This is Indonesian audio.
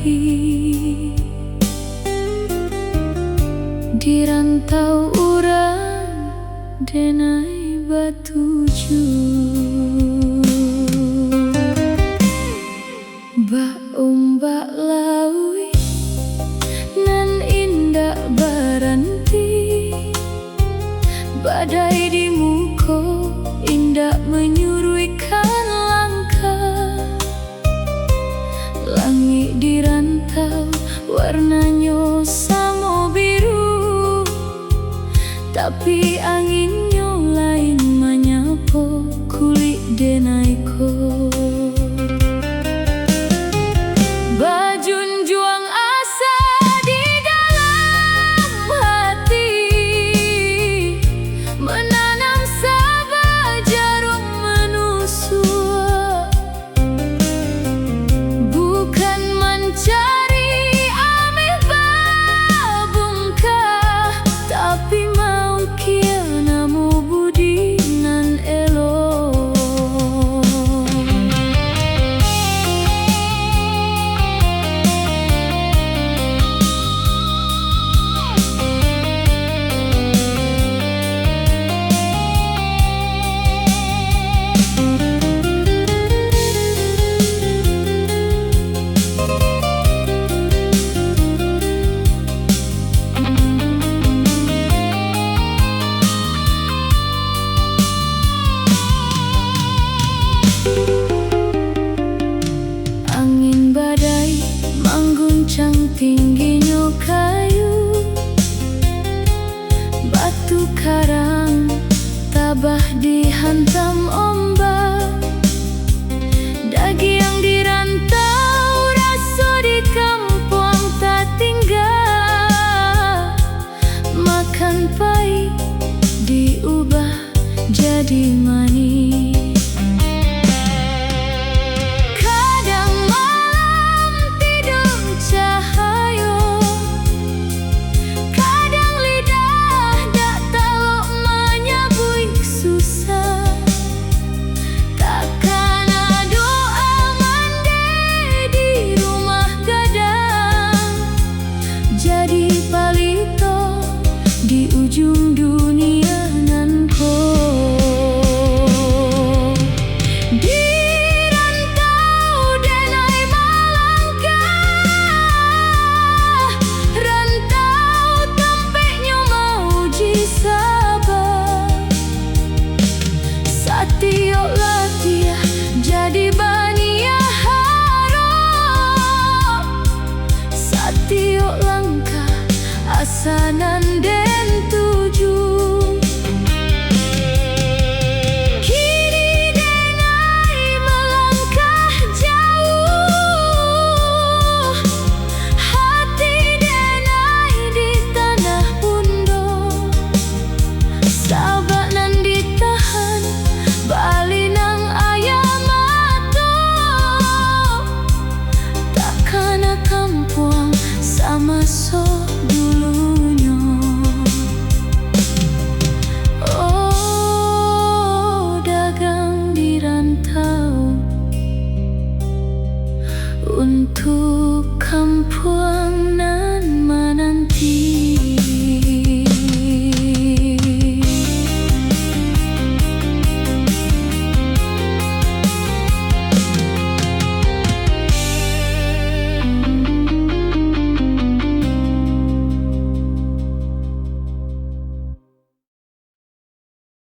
abadi. Di rantau urang denai batuju, bak ombak lawi nan indak baranti. Badai di muka indak menyuruhkan langkah. Langit di rantau warnanya sama biru, tapi anginnya lain menyapa kulit denaiko. Bajunjuang asa di dalam hati, menanam sabah jarum menusuk, bukan mencari ameh babungkah, tapi mau kia namu budi nan elok. Angin badai mengguncang tingginya kayu, batu karang tabah dihantam ombak. Daging yang dirantau rasa di kampung tak tinggal. Makan pahit diubah jadi manis. Di ujung dunia nan ko, di rantau denai malangkah, rantau tampeknya mau jisabah. Satio latiah jadi bania harap, satio langkah asanan den tuju. Kini denai melangkah jauh, hati denai di tanah pundo. Sahabat nan ditahan bali nang ayam mato, takkan kampung sama so dulunya. Oh, dagang di rantau untuk kampung.